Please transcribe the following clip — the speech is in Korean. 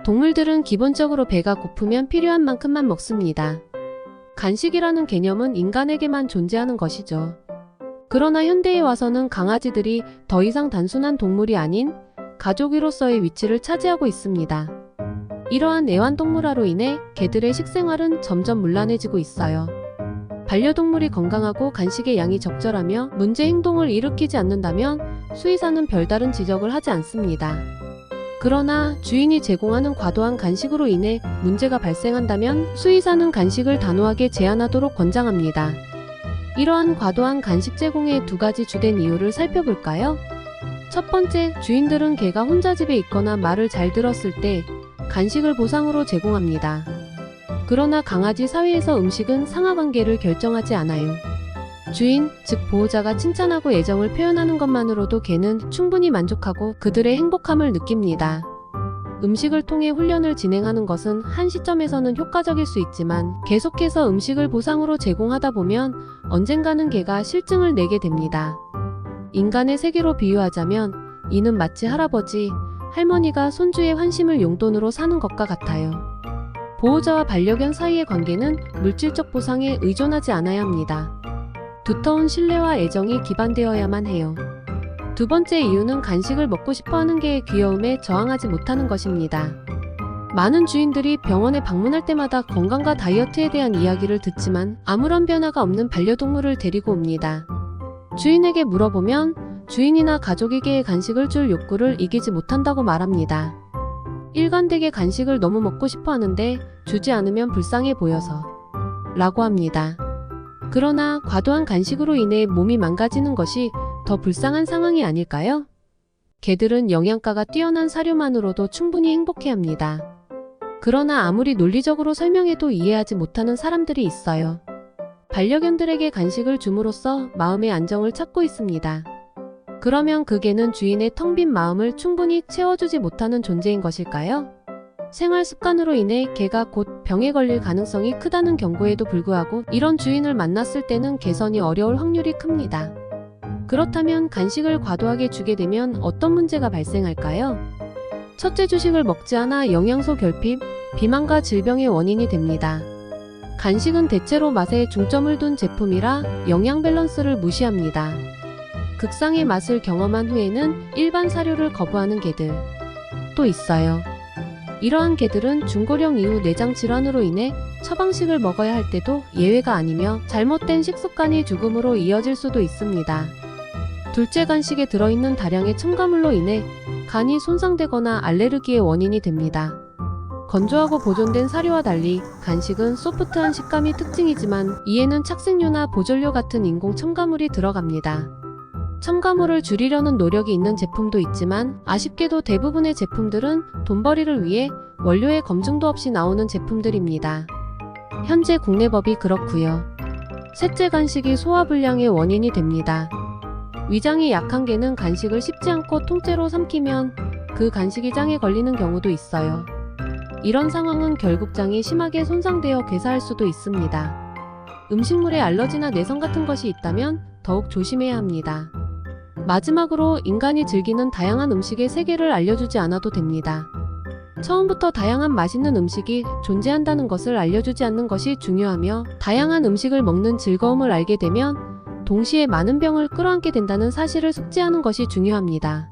동물들은 기본적으로 배가 고프면 필요한 만큼만 먹습니다. 간식이라는 개념은 인간에게만 존재하는 것이죠. 그러나 현대에 와서는 강아지들이 더 이상 단순한 동물이 아닌 가족으로서의 위치를 차지하고 있습니다. 이러한 애완동물화로 인해 개들의 식생활은 점점 문란해지고 있어요. 반려동물이 건강하고 간식의 양이 적절하며 문제 행동을 일으키지 않는다면 수의사는 별다른 지적을 하지 않습니다. 그러나 주인이 제공하는 과도한 간식으로 인해 문제가 발생한다면 수의사는 간식을 단호하게 제한하도록 권장합니다. 이러한 과도한 간식 제공의 두 가지 주된 이유를 살펴볼까요? 첫 번째, 주인들은 개가 혼자 집에 있거나 말을 잘 들었을 때 간식을 보상으로 제공합니다. 그러나 강아지 사회에서 음식은 상하관계를 결정하지 않아요. 주인, 즉 보호자가 칭찬하고 애정을 표현하는 것만으로도 개는 충분히 만족하고 그들의 행복함을 느낍니다. 음식을 통해 훈련을 진행하는 것은 한 시점에서는 효과적일 수 있지만 계속해서 음식을 보상으로 제공하다 보면 언젠가는 개가 실증을 내게 됩니다. 인간의 세계로 비유하자면 이는 마치 할아버지, 할머니가 손주의 환심을 용돈으로 사는 것과 같아요. 보호자와 반려견 사이의 관계는 물질적 보상에 의존하지 않아야 합니다. 두터운 신뢰와 애정이 기반되어야만 해요. 두 번째 이유는 간식을 먹고 싶어하는 개의 귀여움에 저항하지 못하는 것입니다. 많은 주인들이 병원에 방문할 때마다 건강과 다이어트에 대한 이야기를 듣지만 아무런 변화가 없는 반려동물을 데리고 옵니다. 주인에게 물어보면 주인이나 가족에게 간식을 줄 욕구를 이기지 못한다고 말합니다. 일관되게 간식을 너무 먹고 싶어 하는데 주지 않으면 불쌍해 보여서 라고 합니다. 그러나 과도한 간식으로 인해 몸이 망가지는 것이 더 불쌍한 상황이 아닐까요? 개들은 영양가가 뛰어난 사료만으로도 충분히 행복해합니다. 그러나 아무리 논리적으로 설명해도 이해하지 못하는 사람들이 있어요. 반려견들에게 간식을 줌으로써 마음의 안정을 찾고 있습니다. 그러면 그 개는 주인의 텅 빈 마음을 충분히 채워주지 못하는 존재인 것일까요? 생활 습관으로 인해 개가 곧 병에 걸릴 가능성이 크다는 경고에도 불구하고 이런 주인을 만났을 때는 개선이 어려울 확률이 큽니다. 그렇다면 간식을 과도하게 주게 되면 어떤 문제가 발생할까요? 첫째, 주식을 먹지 않아 영양소 결핍, 비만과 질병의 원인이 됩니다. 간식은 대체로 맛에 중점을 둔 제품이라 영양 밸런스를 무시합니다. 극상의 맛을 경험한 후에는 일반 사료를 거부하는 개들 또 있어요. 이러한 개들은 중고령 이후 내장 질환으로 인해 처방식을 먹어야 할 때도 예외가 아니며 잘못된 식습관이 죽음으로 이어질 수도 있습니다. 둘째, 간식에 들어있는 다량의 첨가물로 인해 간이 손상되거나 알레르기의 원인이 됩니다. 건조하고 보존된 사료와 달리 간식은 소프트한 식감이 특징이지만 이에는 착색료나 보존료 같은 인공 첨가물이 들어갑니다. 첨가물을 줄이려는 노력이 있는 제품도 있지만 아쉽게도 대부분의 제품들은 돈벌이를 위해 원료의 검증도 없이 나오는 제품들입니다. 현재 국내 법이 그렇고요. 셋째, 간식이 소화불량의 원인이 됩니다. 위장이 약한 개는 간식을 씹지 않고 통째로 삼키면 그 간식이 장에 걸리는 경우도 있어요. 이런 상황은 결국 장이 심하게 손상되어 괴사할 수도 있습니다. 음식물에 알러지나 내성 같은 것이 있다면 더욱 조심해야 합니다. 마지막으로 인간이 즐기는 다양한 음식의 세계를 알려주지 않아도 됩니다. 처음부터 다양한 맛있는 음식이 존재한다는 것을 알려주지 않는 것이 중요하며 다양한 음식을 먹는 즐거움을 알게 되면 동시에 많은 병을 끌어안게 된다는 사실을 숙지하는 것이 중요합니다.